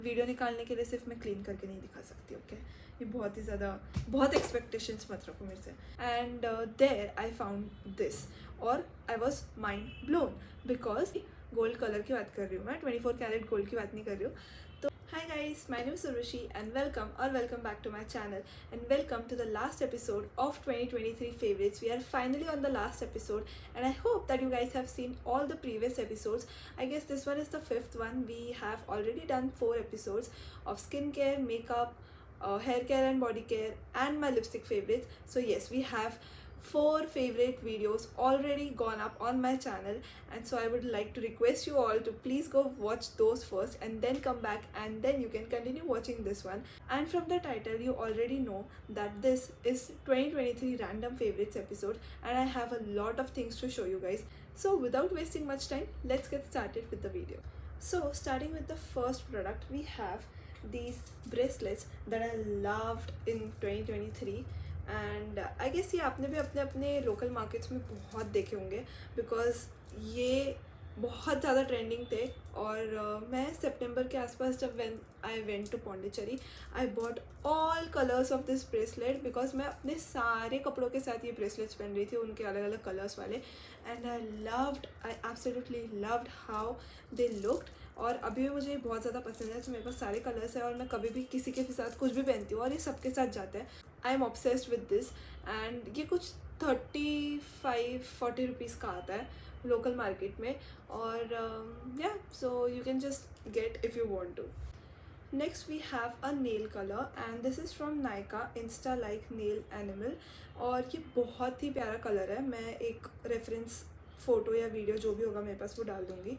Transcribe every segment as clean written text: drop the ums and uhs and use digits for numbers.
Video निकालने के लिए सिर्फ मैं क्लीन करके नहीं दिखा सकती, ओके? ये बहुत ही ज़्यादा, बहुत एक्सपेक्टेशंस मत रखो मेरे से। And there I found this और I was mind blown because gold colour की बात कर रही हूँ मैं, 24 कैरेट गोल्ड की बात नहीं कर रही हूँ। तो hi guys, my name is Urvashi and welcome back to my channel and welcome to the last episode of 2023 favorites. We are finally on the last episode and I hope that you guys have seen all the previous episodes. I guess this one is the 5th one. We have already done 4 episodes of skincare, makeup, hair care and body care and my lipstick favorites. So yes, we have 4 favorite videos already gone up on my channel, and so I would like to request you all to please go watch those first and then come back and then you can continue watching this one. And from the title you already know that this is 2023 random favorites episode and I have a lot of things to show you guys. So without wasting much time, let's get started with the video. So starting with the first product, we have these bracelets that I loved in 2023 and I guess ये आपने भी अपने अपने local markets में बहुत देखे होंगे because ये बहुत ज़्यादा ट्रेंडिंग थे। और मैं सितंबर के आसपास जब when I went to Pondicherry I bought all colours of this bracelet because मैं अपने सारे कपड़ों के साथ ये ब्रेसलेट्स पहन रही थी, उनके अलग अलग कलर्स वाले। And I absolutely loved how they looked. और अभी भी मुझे बहुत ज़्यादा पसंद है, तो मेरे पास सारे कलर्स हैं और मैं कभी भी किसी के साथ कुछ भी पहनती हूँ और ये सबके साथ जाता है। I am obsessed with this and ये कुछ 35-40 रुपीज़ का आता है लोकल मार्केट में। और या so you can just get if you want to. Next we have a nail colour and this is from Nykaa insta like nail enamel. और ये बहुत ही प्यारा कलर है, मैं एक रेफरेंस फ़ोटो या वीडियो जो भी होगा मेरे पास वो डाल दूँगी।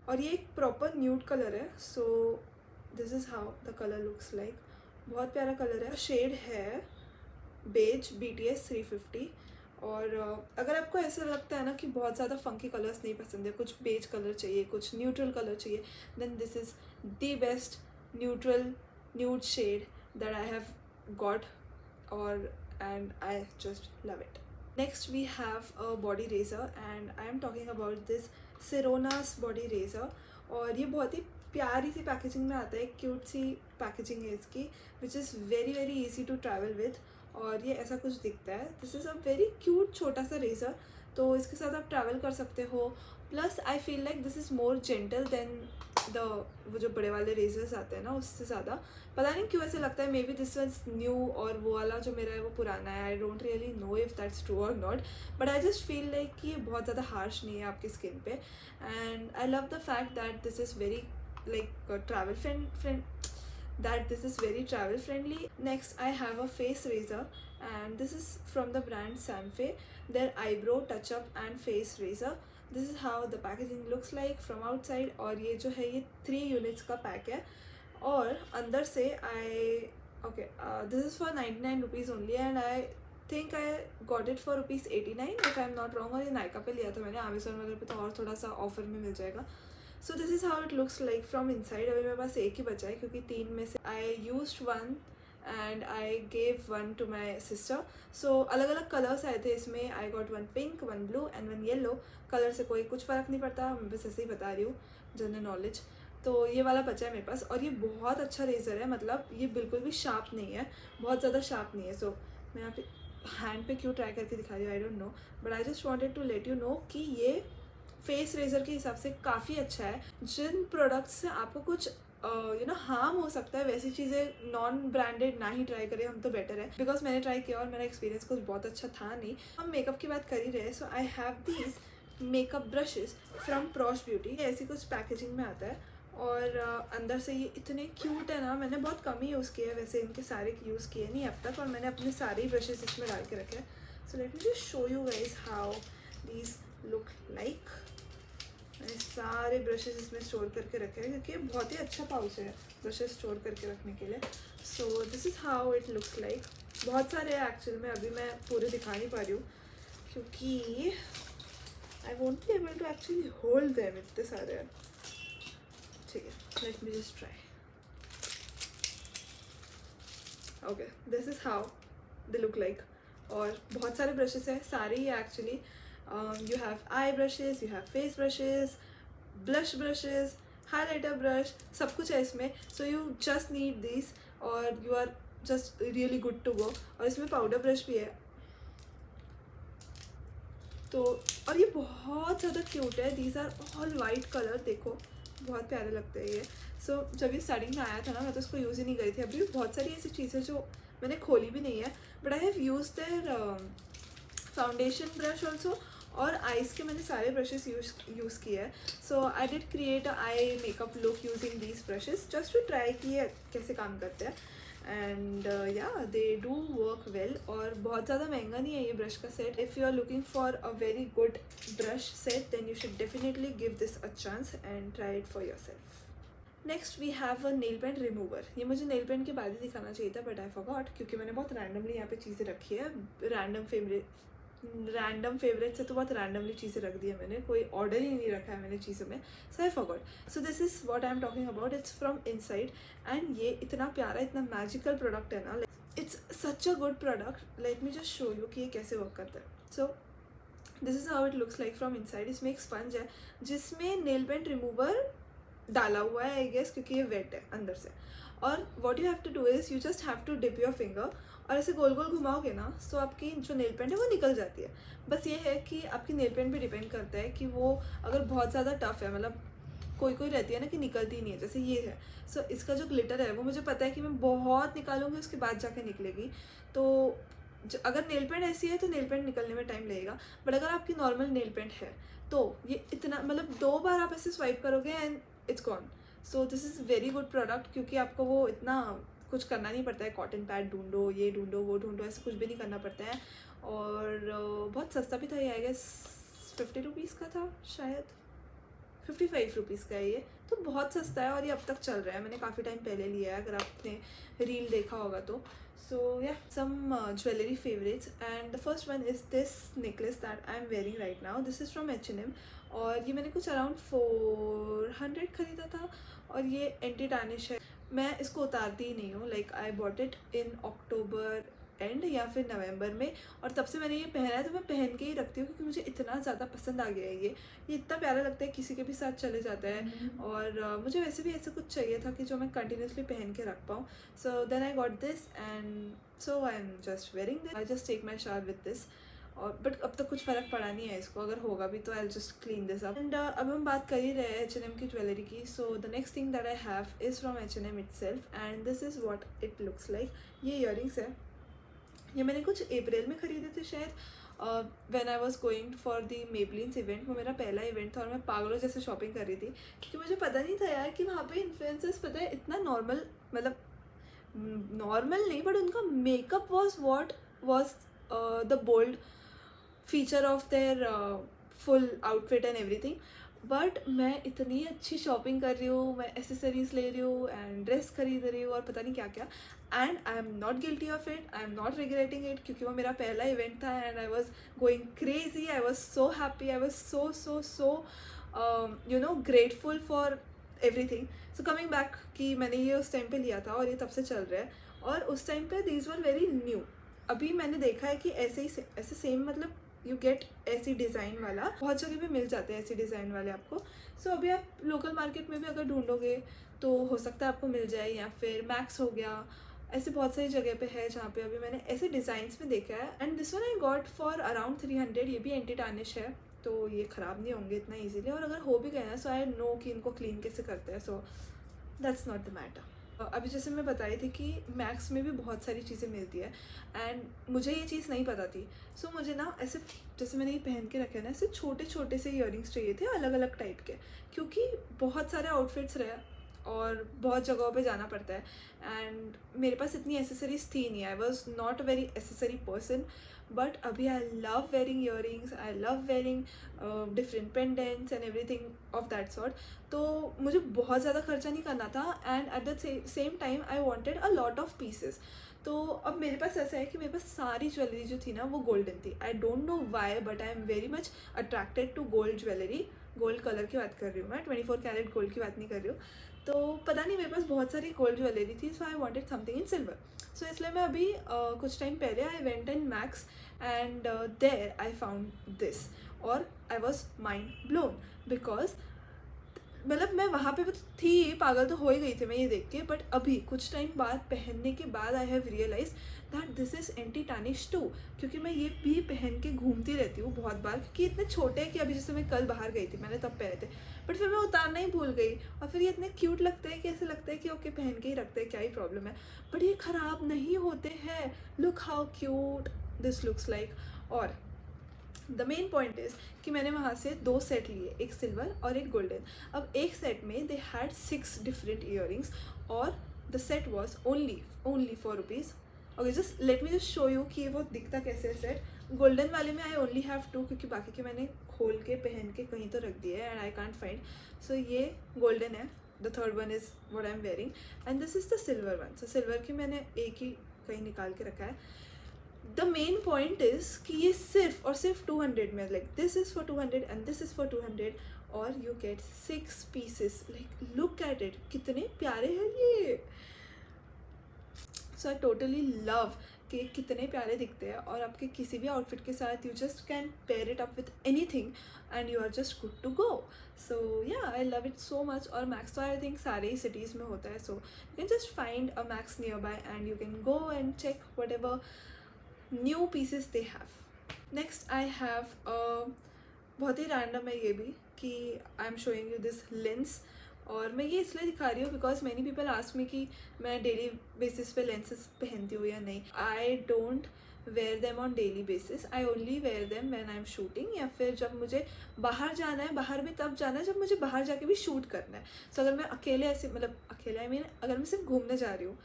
और ये एक प्रॉपर न्यूड कलर है। So this is how the colour looks like. बहुत प्यारा कलर है। शेड है बेज BTS 350। और अगर आपको ऐसा लगता है ना कि बहुत ज़्यादा फंकी कलर्स नहीं पसंद है, कुछ बेज कलर चाहिए, कुछ न्यूट्रल कलर चाहिए, then this is the best neutral nude shade that I have got और and I just love it. Next we have a body razor and I am talking about this Sirona's body razor. और ये बहुत ही प्यारी सी packaging में आता है, cute सी packaging है इसकी, which is very very easy to travel with. और ये ऐसा कुछ दिखता है। This is a very cute छोटा सा रेज़र, तो इसके साथ आप ट्रैवल कर सकते हो। Plus I feel like this is more gentle than the वो जो बड़े वाले रेजर्स आते हैं ना उससे ज़्यादा। पता नहीं क्यों ऐसे लगता है, maybe this was new और वो वाला जो मेरा है वो पुराना है। I don't really know if that's true और not, but I just feel like कि ये बहुत ज़्यादा हार्श नहीं है आपकी स्किन पे। And I love the fact that this is very like travel that this is very travel friendly. Next I have a face razor and this is from the brand Sanfe, their eyebrow touch up and face razor. This is how the packaging looks like from outside। और ये जो है ये 3 units का pack है और अंदर से this is for 99 rupees only and I think I got it for rupees 89 if I am not wrong। और ये नायका पे लिया था मैंने, अमेजोन वगैरह पे तो और थोड़ा सा ऑफर में मिल जाएगा। सो this is how it looks like from inside. अभी मेरे पास एक ही बचा है क्योंकि 3 में से I used 1 and I gave 1 to my sister. So अलग अलग कलर्स आए थे इसमें। I got 1 pink, 1 blue and 1 yellow. Colour से कोई कुछ फ़र्क नहीं पड़ता, मैं बस ऐसे ही बता रही हूँ जनरल नॉलेज। तो ये वाला बचा है मेरे पास और ये बहुत अच्छा रेज़र है, मतलब ये बिल्कुल भी शार्प नहीं है, बहुत ज़्यादा शार्प नहीं है। सो मैं यहाँ पे हैंड पे क्यों ट्राई करके दिखा रही हूँ I don't know, but I just wanted to let you know कि ये फेस रेजर के हिसाब से काफ़ी अच्छा है। जिन प्रोडक्ट्स से आपको कुछ हार्म हो सकता है वैसी चीज़ें नॉन ब्रांडेड ना ही ट्राई करें, हम तो बेटर है। बिकॉज मैंने ट्राई किया और मेरा एक्सपीरियंस कुछ बहुत अच्छा था नहीं। हम मेकअप की बात कर ही रहे, so I have these makeup brushes from Praush beauty. ऐसी कुछ पैकेजिंग में आता है और अंदर से ये इतने क्यूट है ना। मैंने बहुत कम ही यूज़ किया है वैसे, इनके सारे यूज़ किए नहीं अब तक, और मैंने अपने सारे ही ब्रशेस इसमें डाल के रखे हैं। सो let me just show you guys how these look like. मैंने सारे ब्रशेस इसमें स्टोर करके रखे हैं क्योंकि ये बहुत ही अच्छा पाउच है ब्रशेस स्टोर करके रखने के लिए। सो this is how it looks like. बहुत सारे हैं एक्चुअली में, अभी मैं पूरे दिखा नहीं पा रही हूँ क्योंकि I won't be able to actually hold them, इतने सारे हैं। ठीक है, let me just try. Okay, this is how they look like. और बहुत सारे ब्रशेस हैं, सारे ही actually. You have eye brushes, you have face brushes, blush brushes highlighter brush, सब कुछ है इसमें. So you just need this और you are just really good to go. और इसमें पाउडर ब्रश भी है. तो और ये बहुत ज़्यादा क्यूट है. These are all white colour. देखो बहुत प्यारे लगते हैं ये. सो जब ये स्टार्टिंग में आया था ना, मैं तो इसको यूज़ ही नहीं करी थी. अभी भी बहुत सारी ऐसी चीज़ें जो मैंने खोली भी नहीं है, but I have use their foundation brush also. और आईज के मैंने सारे ब्रशेस यूज़ किए हैं. So I did create a eye makeup look using these brushes just to try कि ये कैसे काम करते हैं. एंड या दे डू वर्क वेल. और बहुत ज़्यादा महंगा नहीं है ये ब्रश का set. If you are looking for a very good brush set then you should definitely give this a chance and try it for yourself. Next we have a nail paint remover. ये मुझे nail paint के बाद ही दिखाना चाहिए था, but I forgot, क्योंकि मैंने बहुत रैंडमली यहाँ पे चीज़ें रखी है. रैंडम फेवरेट से तो बहुत रैंडमली चीज़ें रख दी है मैंने. कोई ऑर्डर ही नहीं रखा है मैंने चीज़ों में. So I forgot. So this is what I am talking about. It's from inside. And ये इतना प्यारा, इतना मैजिकल प्रोडक्ट है ना. It's such a good product. Let me just show you कि ये कैसे वर्क करता है. So this is how it looks like from inside. इसमें एक स्पंज है जिसमें नेल पेंट रिमूवर डाला हुआ है आई गेस, क्योंकि ये वेट है अंदर से. और what you have to do is you just have to dip your finger और ऐसे गोल गोल घुमाओगे ना, सो आपकी जो नेल पेंट है वो निकल जाती है. बस ये है कि आपकी नेल पेंट पे डिपेंड करता है कि वो अगर बहुत ज़्यादा टफ है, मतलब कोई कोई रहती है ना कि निकलती नहीं है, जैसे ये है. सो इसका जो ग्लिटर है वो मुझे पता है कि मैं बहुत निकालूंगी उसके बाद जाके निकलेगी. तो अगर नेल पेंट ऐसी है तो नेल पेंट निकलने में टाइम लगेगा. बट अगर आपकी नॉर्मल नेल पेंट है तो ये इतना, मतलब 2 बार आप ऐसे स्वाइप करोगे and it's gone. So this is very good product, क्योंकि आपको वो इतना कुछ करना नहीं पड़ता है. कॉटन पैड ढूंढो, ये ढूंढो, वो ढूंढो, ऐसे कुछ भी नहीं करना पड़ता है. और बहुत सस्ता भी था ये. आई गेस 50 रुपीज़ का था शायद, 55 रुपीज़ का है ये. तो बहुत सस्ता है और ये अब तक चल रहा है. मैंने काफ़ी टाइम पहले लिया है, अगर आपने रील देखा होगा तो. सो या some jewellery favourites. And the first one is this necklace that I am wearing right now. This is from H&M. और ये मैंने कुछ अराउंड 400 ख़रीदा था. और ये एंटी टार्निश है. मैं इसको उतारती ही नहीं हूँ. Like I bought it in October and या फिर नवंबर में, और तब से मैंने ये पहना है. तो मैं पहन के ही रखती हूँ क्योंकि मुझे इतना ज़्यादा पसंद आ गया है ये इतना प्यारा लगता है, किसी के भी साथ चले जाता है. और मुझे वैसे भी ऐसा कुछ चाहिए था कि जो मैं कंटिन्यूसली पहन के रख पाऊँ. So then I got this and so I am just wearing this. I just take my shower with this. और बट अब तक कुछ फ़र्क पड़ा नहीं है इसको. अगर होगा भी तो I just clean this up. And अब हम बात कर ही रहे हैं H&M की ज्वेलरी की. So the next thing that I have is from H&M itself and this is what it looks like. ये ईयरिंग्स है. ये मैंने कुछ अप्रैल में ख़रीदे थे शायद, when I was going for the Maybelline's event. वो मेरा पहला इवेंट था और मैं पागलों जैसे शॉपिंग कर रही थी, क्योंकि मुझे पता नहीं था यार कि वहाँ पे इन्फ्लुएंसर्स, पता है, इतना नॉर्मल, मतलब नॉर्मल नहीं, बट उनका makeup was the bold feature of their full outfit and everything. But मैं इतनी अच्छी शॉपिंग कर रही हूँ, मैं एसेसरीज ले रही हूँ एंड ड्रेस खरीद रही हूँ और पता नहीं क्या क्या. And I am not guilty of it, I am not regretting it, क्योंकि वो मेरा पहला इवेंट था and I was going crazy. I was so happy, I was so you know grateful for everything. So coming back कि मैंने ये उस time पे लिया था और ये तब से चल रहा है. और उस टाइम पे दीज वर वेरी न्यू. अभी मैंने देखा है कि ऐसे सेम, मतलब यू गेट ऐसी डिज़ाइन वाला बहुत जगह पे मिल जाते हैं, ऐसी डिज़ाइन वाले आपको. सो अभी आप लोकल मार्केट में भी अगर ढूंढोगे तो हो सकता है आपको मिल जाए, या फिर मैक्स हो गया, ऐसे बहुत सारी जगह पे है जहाँ पे अभी मैंने ऐसे डिज़ाइंस में देखा है. And this one I got for around 300. ये भी एंटी टार्निश है, तो ये ख़राब नहीं होंगे इतना ईजीली. और अगर हो भी गए ना, सो आई नो कि इनको क्लीन कैसे करते हैं. So that's not the matter. अभी जैसे मैं बताई थी कि मैक्स में भी बहुत सारी चीज़ें मिलती है एंड मुझे ये चीज़ नहीं पता थी. सो मुझे ना ऐसे, जैसे मैंने ये पहन के रखे ना, ऐसे छोटे छोटे से ईयरिंग्स चाहिए थे अलग अलग टाइप के, क्योंकि बहुत सारे आउटफिट्स रहे और बहुत जगहों पे जाना पड़ता है. एंड मेरे पास इतनी एसेसरीज थी नहीं. I was not a very accessory person. But अभी I love wearing earrings, I love wearing different pendants and everything of that sort. तो मुझे बहुत ज़्यादा खर्चा नहीं करना था and at the same time I wanted a lot of pieces. तो अब मेरे पास ऐसा है कि मेरे पास सारी ज्वेलरी जो थी ना वो गोल्डन थी. I don't know why, but I am very much attracted to gold jewellery. Gold colour की बात कर रही हूँ मैं, 24 कैरेट गोल्ड की बात नहीं कर रही हूँ. तो पता नहीं, मेरे पास बहुत सारी गोल्ड ज्वेलरी थी. So I wanted something in silver. So इसलिए मैं अभी कुछ टाइम पहले I went in Max and there I found this. और I was mind blown, because मतलब मैं वहाँ पे थी, पागल तो हो ही गई थी मैं ये देख के, बट अभी कुछ टाइम बाद पहनने के बाद I have realise that this is anti tarnish too, क्योंकि मैं ये भी पहन के घूमती रहती हूँ बहुत बार, क्योंकि इतने छोटे हैं कि अभी जैसे मैं कल बाहर गई थी मैंने तब पहने थे, बट फिर मैं उतारना ही भूल गई, और फिर ये इतने क्यूट लगते हैं कि ऐसे लगता है कि ओके पहन के ही रखते हैं, क्या ही प्रॉब्लम है, बट ये ख़राब नहीं होते हैं। Look how cute this looks like. और द मेन पॉइंट इज़ कि मैंने वहाँ से 2 सेट लिए, एक सिल्वर और एक गोल्डन। अब एक सेट में दे हैड 6 डिफरेंट ईयरिंग्स, और the set was only ₹4। Okay, just let me just show you कि वो दिखता कैसे है सेट। गोल्डन वाले में आई ओनली हैव 2, क्योंकि बाकी के मैंने खोल के पहन के कहीं तो रख दिए एंड आई कांट फाइंड। सो ये गोल्डन है, the third one is what I am wearing, and this is the silver one. So silver की मैंने एक ही कहीं निकाल के रखा है। द मेन पॉइंट इज़ कि ये सिर्फ और सिर्फ 200 में, like this is for 200 and this is for 200, और you get 6 pieces. Like look at it, कितने प्यारे हैं ये। सो आई टोटली लव कि कितने प्यारे दिखते हैं, और आपके किसी भी आउटफिट के साथ you just can pair it up with anything and you are just good to go. So yeah I love it so much. और मैक्स तो आई थिंक सारे ही सिटीज़ में होता है, so you can just find a Max nearby and you can go and check whatever new pieces they have. Next I have बहुत ही random है ये भी, कि आई am showing you this lens, और मैं ये इसलिए दिखा रही हूँ because many people ask me कि मैं डेली बेसिस पे लेंसेज पहनती हूँ या नहीं। I don't wear them on daily basis, I only wear them when I am shooting, या फिर जब मुझे बाहर जाना है। बाहर भी तब जाना है जब मुझे बाहर जाके भी शूट करना है। सो अगर मैं अकेले ऐसे, मतलब अकेले आई मीन अगर मैं सिर्फ घूमने जा रही हूँ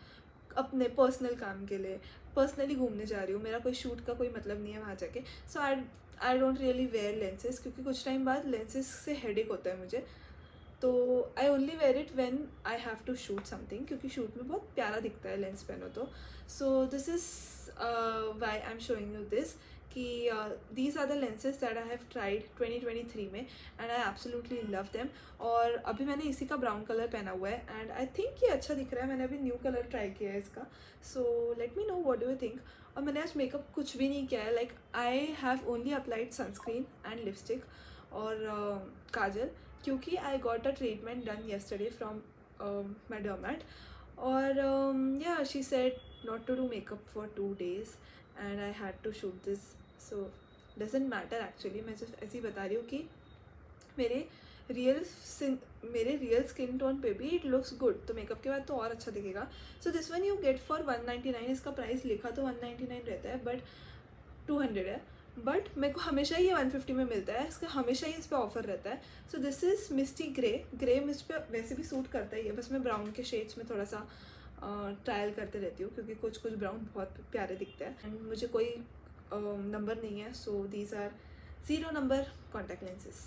अपने पर्सनल काम के लिए, पर्सनली घूमने जा रही हूँ, मेरा कोई शूट का कोई मतलब नहीं है वहाँ जाके, so I don't really wear lenses, क्योंकि कुछ टाइम बाद लेंसेज से हेडेक होता है मुझे। तो I only wear it when I have to shoot something, क्योंकि शूट में बहुत प्यारा दिखता है लेंस पहनो तो। So this is why I am showing you this, कि these are the lenses that I have tried 2023 में and I absolutely love them. और अभी मैंने इसी का ब्राउन कलर पहना हुआ है एंड आई थिंक ये अच्छा दिख रहा है। मैंने अभी न्यू कलर ट्राई किया है इसका, so let me know what do you think. और मैंने आज मेकअप कुछ भी नहीं किया है, like I have only applied sunscreen and lipstick और काजल, क्योंकि I got a treatment done yesterday from my derm, और या she said not to do makeup for 2 days and I had to shoot this. So doesn't matter actually, मैं सिर्फ ऐसे ही बता रही हूँ कि मेरे रियल स्किन टोन पे भी इट लुक्स गुड, तो मेकअप के बाद तो और अच्छा दिखेगा। So this one you get for 199, इसका प्राइस लिखा तो 199 रहता है बट 200 है, बट मेरे को हमेशा ही 150 में मिलता है, इसका हमेशा ही इस पर ऑफर रहता है। So this is misty grey मुझ पर वैसे भी सूट करता ही है, बस मैं ब्राउन के शेड्स में थोड़ा सा ट्रायल करते रहती हूँ, क्योंकि कुछ ब्राउन बहुत प्यारे दिखते हैं एंड मुझे कोई नंबर नहीं है। So these are 0 number contact lenses.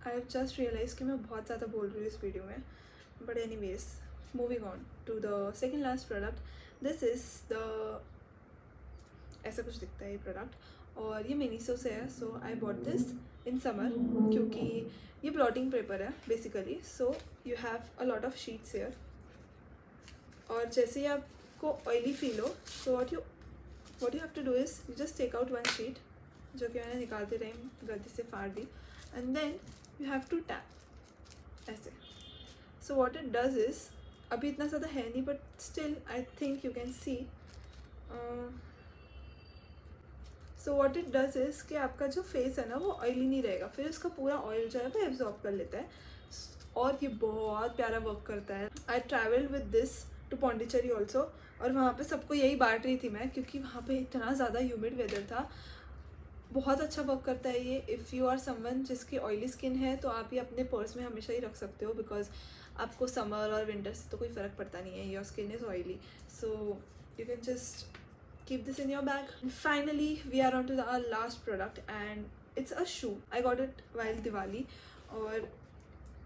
I have just realise कि मैं बहुत ज़्यादा बोल रही हूँ इस वीडियो में, but anyways moving on to the second last product. This is the, ऐसा कुछ दिखता है ये प्रोडक्ट, और ये मिनीसो से है। So I bought this in summer, क्योंकि ये ब्लॉटिंग पेपर है basically. So you have a lot of sheets here, और जैसे ही आपको ऑयली फील हो, so what you have to do is you just take out 1 sheet, जो कि मैंने निकालते टाइम गलती से फाड़ दी, and then you have to tap ऐसे। So what it does is, अभी इतना ज़्यादा है नहीं but still I think you can see. So what it does is कि आपका जो फेस है ना वो ऑयली नहीं रहेगा, फिर उसका पूरा ऑयल जो है वो एब्जॉर्ब कर लेता है, और ये बहुत प्यारा वर्क करता है। I travelled with this to Pondicherry also, और वहाँ पे सबको यही बांट रही थी मैं, क्योंकि वहाँ पे इतना ज़्यादा ह्यूमिड वेदर था। बहुत अच्छा वर्क करता है ये। इफ़ यू आर समवन जिसकी ऑयली स्किन है तो आप ये अपने पर्स में हमेशा ही रख सकते हो, बिकॉज आपको समर और विंटर से तो कोई फ़र्क पड़ता नहीं है, your skin is oily, so you can just keep this in your bag. And finally we are on to our last product, and it's a shoe. I got it while Diwali, और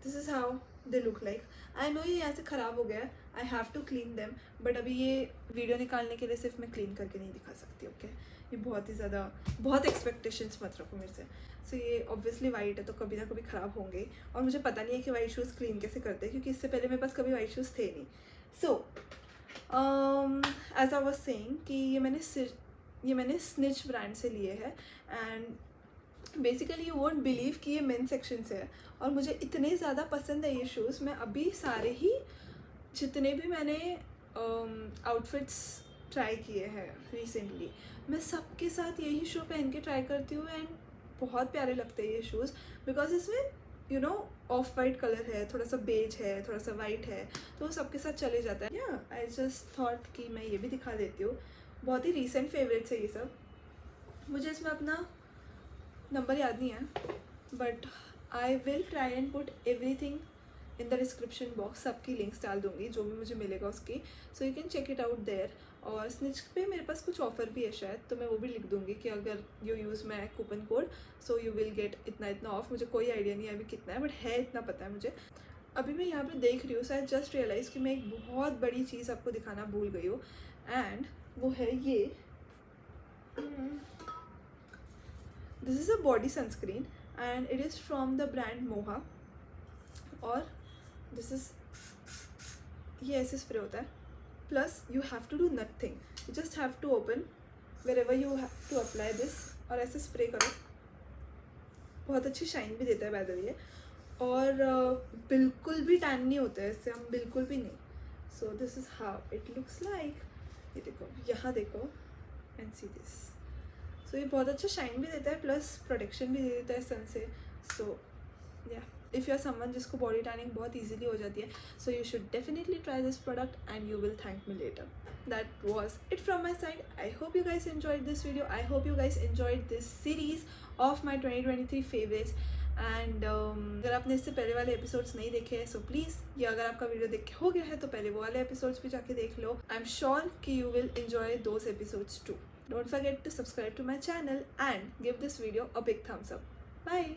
this is how they look like. I know ये यहाँ से ख़राब हो गया है, I have to clean them, but अभी ये वीडियो निकालने के लिए सिर्फ मैं क्लीन करके नहीं दिखा सकती, ओके ये बहुत ही ज़्यादा, बहुत एक्सपेक्टेशंस मत रखो मेरे से। सो ये ऑब्वियसली वाइट है तो कभी ना कभी ख़राब होंगे, और मुझे पता नहीं है कि वाइट शूज़ क्लीन कैसे करते हैं, क्योंकि इससे पहले मेरे पास कभी वाइट शूज़ थे नहीं। So as I was saying कि ये मैंने स्निच ब्रांड से लिए है, and basically you won't believe कि ये मेन सेक्शन से है, और मुझे इतने ज़्यादा पसंद है ये शूज़। मैं अभी सारे ही जितने भी मैंने आउटफिट्स ट्राई किए हैं रिसेंटली, मैं सबके साथ यही शू पहन के ट्राई करती हूँ, एंड बहुत प्यारे लगते हैं ये शूज़, बिकॉज इसमें you know of white colour है, थोड़ा सा बेज है, थोड़ा सा वाइट है, तो वो सबके साथ चले जाता है। या आई जस्ट थॉट कि मैं ये भी दिखा देती हूँ। बहुत ही रीसेंट फेवरेट्स है ये सब। मुझे इसमें अपना नंबर याद नहीं है, but I will try and put everything in the description box. सबकी लिंक्स डाल दूँगी जो भी मुझे मिलेगा उसकी, so you can check it out there. और स्निच पे मेरे पास कुछ ऑफ़र भी है शायद, तो मैं वो भी लिख दूँगी कि अगर you use my coupon code so you will get इतना इतना ऑफ। मुझे कोई आइडिया नहीं है अभी कितना है, बट है इतना पता है मुझे। अभी मैं यहाँ पे देख रही हूँ, सो आई जस्ट रियलाइज़ कि मैं एक बहुत बड़ी चीज़ आपको दिखाना भूल गई हूँ, एंड वो है ये। This is a body sunscreen and it is from the brand Moha. और दिस इज़, ये ऐसे स्प्रे होता है, plus you have to do nothing, you just have to open wherever you have to apply this, और ऐसे spray करो। बहुत अच्छी शाइन भी देता है बाय द वे, और बिल्कुल भी टैन नहीं होता है इससे, हम बिल्कुल भी नहीं। सो this is how it looks like. ये देखो, यहाँ देखो एंड सी दिस। सो ये बहुत अच्छा शाइन भी देता है, प्लस प्रोटेक्शन भी दे देता है सन से। सो या इफ़ यू आर समवन जिसको बॉडी टैनिंग बहुत ईजिली हो जाती है, so you should definitely try this product and you will thank me later. That was it from my side. I hope you guys enjoyed this video. I hope you guys enjoyed this series of my 2023 favorites. And अगर आपने इससे पहले वाले episodes नहीं देखे हैं, so please ये अगर आपका वीडियो देख के हो गया है तो पहले वो वाले एपिसोड्स भी जाके देख लो। आई एम श्योर कि you will enjoy those episodes too. Don't forget to subscribe to my channel and give this video a big thumbs up. Bye.